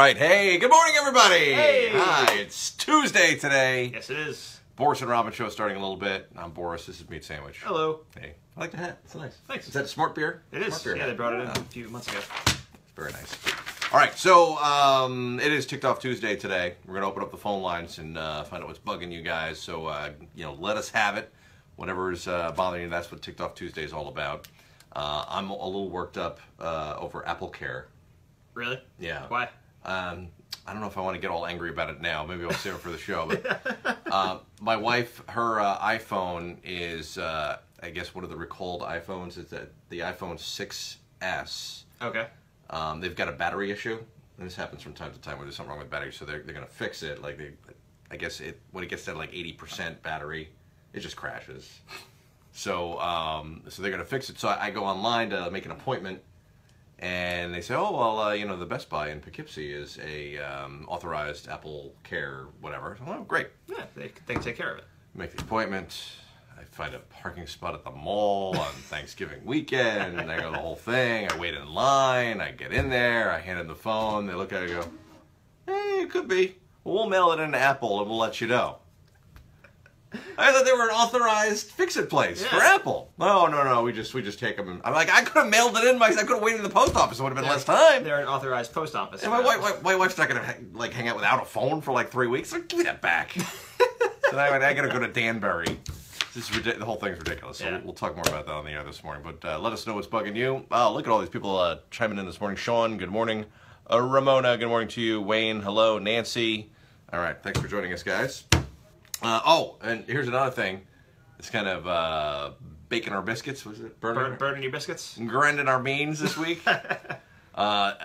right. Hey, good morning, everybody. Hey. Hi, it's Tuesday today. Yes, it is. Boris and Robyn Show starting a little bit. I'm Boris. This is Meat Sandwich. Hello. Hey, I like the hat. It's nice. Thanks. Is that a smart beer? It is. Smart beer Yeah, hat. they brought it in a few months ago. Very nice. All right, so it is Ticked Off Tuesday today. We're going to open up the phone lines and find out what's bugging you guys. So, let us have it. Whatever is bothering you, that's what Ticked Off Tuesday is all about. I'm a little worked up over Apple Care. Really? Yeah. Why? I don't know if I want to get all angry about it now. Maybe I'll save it for the show. But my wife, her iPhone is, I guess, one of the recalled iPhones. It's the iPhone 6S. Okay. They've got a battery issue. And this happens from time to time where there's something wrong with battery. So they're going to fix it. Like I guess when it gets to like 80% battery, it just crashes. So they're going to fix it. So I go online to make an appointment. And they say, oh, well, the Best Buy in Poughkeepsie is a authorized Apple Care, whatever. Oh, great. Yeah, they can take care of it. Make the appointment. I find a parking spot at the mall on Thanksgiving weekend. And I go the whole thing. I wait in line. I get in there. I hand them the phone. They look at it and go, hey, it could be. Well, we'll mail it into Apple and we'll let you know. I thought they were an authorized fix-it place for Apple. No, we just take them. I'm like, I could have mailed it in myself. I could have waited in the post office. It would have been less time. They're an authorized post office. And my wife's not going to hang out without a phone for like 3 weeks. Like, give me that back. So I got to go to Danbury. This is the whole thing's ridiculous. So we'll talk more about that on the air this morning. But let us know what's bugging you. Oh, look at all these people chiming in this morning. Sean, good morning. Ramona, good morning to you. Wayne, hello. Nancy. All right, thanks for joining us, guys. And here's another thing. It's kind of baking our biscuits. Was it? Burning your biscuits? Grinding our beans this week.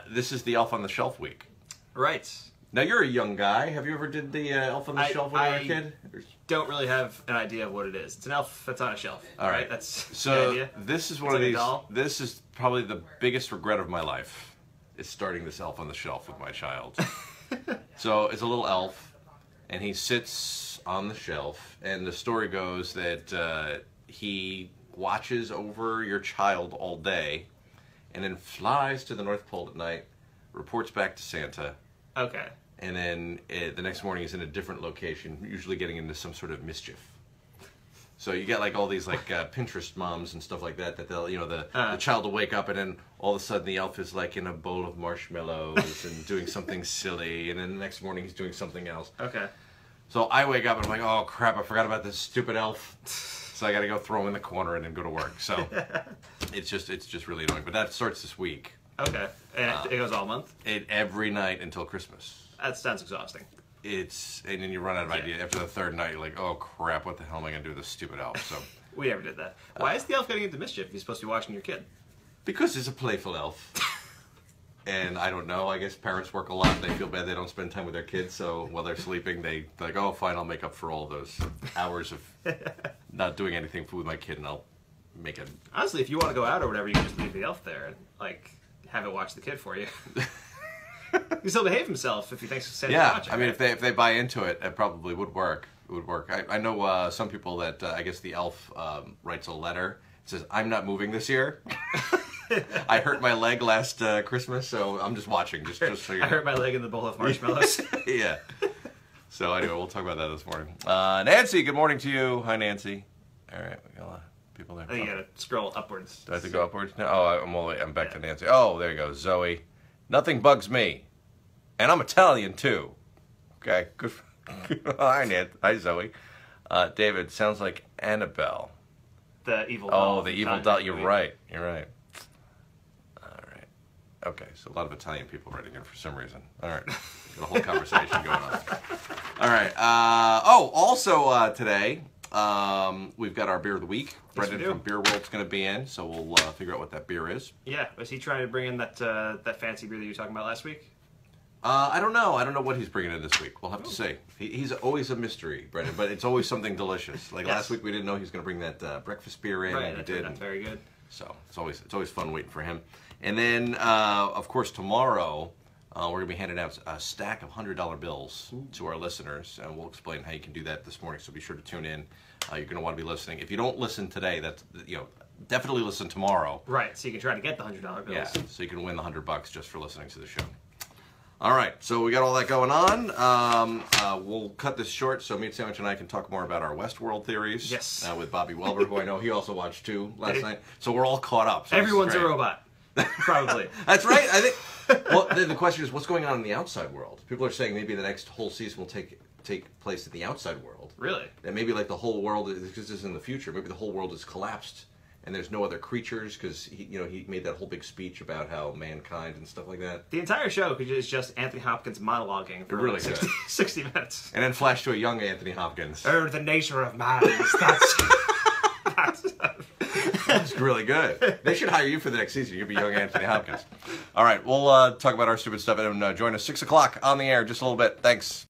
This is the Elf on the Shelf week. Right. Now, you're a young guy. Have you ever did the Elf on the Shelf when you were a kid? Don't really have an idea of what it is. It's an elf that's on a shelf. All right. That's so the idea. This is one of these. This is probably the biggest regret of my life, is starting this Elf on the Shelf with my child. So it's a little elf, and he sits on the shelf, and the story goes that he watches over your child all day, and then flies to the North Pole at night, reports back to Santa. Okay. And then the next morning he's in a different location, usually getting into some sort of mischief. So you get like all these like Pinterest moms and stuff like that they'll, the child will wake up and then all of a sudden the elf is like in a bowl of marshmallows and doing something silly, and then the next morning he's doing something else. Okay. So I wake up and I'm like, oh crap, I forgot about this stupid elf. So I got to go throw him in the corner and then go to work. So it's just really annoying. But that starts this week. Okay. And it goes all month? Every night until Christmas. That sounds exhausting. And then you run out of ideas. After the third night, you're like, oh crap, what the hell am I going to do with this stupid elf? So we never did that. Why is the elf getting into mischief if he's supposed to be watching your kid? Because he's a playful elf. And I don't know, I guess parents work a lot. They feel bad they don't spend time with their kids, so while they're sleeping, they're like, oh, fine, I'll make up for all those hours of not doing anything with my kid, and I'll make it. Honestly, if you want to go out or whatever, you can just leave the elf there and, have it watch the kid for you. He can still behave himself if he thinks Santa's watching. I mean, if they buy into it, it probably would work. It would work. I know some people that, I guess the elf writes a letter. It says, I'm not moving this year. I hurt my leg last Christmas, so I'm just watching. Just so you know. I hurt my leg in the bowl of marshmallows. Yeah. So anyway, we'll talk about that this morning. Nancy, good morning to you. Hi, Nancy. All right, we got a lot of people there. I think you gotta scroll upwards. Do I have to go upwards? No. Oh, I'm back to Nancy. Oh, there you go, Zoe. Nothing bugs me, and I'm Italian too. Okay, good. Hi, Nancy. Hi, Zoe. David, sounds like Annabelle. The evil doll. Oh, the evil doll. You're right. You're right. Okay, so a lot of Italian people writing in for some reason. All right, got a whole conversation going on. All right. Also today we've got our beer of the week. Brendon from Beer World's going to be in, so we'll figure out what that beer is. Yeah, was he trying to bring in that fancy beer that you were talking about last week? I don't know. I don't know what he's bringing in this week. We'll have to see. He's always a mystery, Brendon, but it's always something delicious. Like last week, we didn't know he was going to bring that breakfast beer in. Right, and he did. That's very good. So it's always fun waiting for him. And then, of course, tomorrow, we're going to be handing out a stack of $100 bills to our listeners, and we'll explain how you can do that this morning, so be sure to tune in. You're going to want to be listening. If you don't listen today, that's, definitely listen tomorrow. Right, so you can try to get the $100 bills. Yeah, so you can win the $100 just for listening to the show. All right, so we got all that going on. We'll cut this short so Meat Sandwich and I can talk more about our Westworld theories. Yes. With Bobby Welber, who I know he also watched too last night. So we're all caught up. So everyone's a robot. Probably. That's right. I think. Well, then the question is, what's going on in the outside world? People are saying maybe the next whole season will take place in the outside world. Really? And maybe like the whole world, because this is in the future, maybe the whole world is collapsed and there's no other creatures because he made that whole big speech about how mankind and stuff like that. The entire show is just Anthony Hopkins monologuing for really like 60 minutes. And then flash to a young Anthony Hopkins. The nature of man is That's really good. They should hire you for the next season. You'll be young Anthony Hopkins. All right, we'll talk about our stupid stuff and join us 6 o'clock on the air just a little bit. Thanks.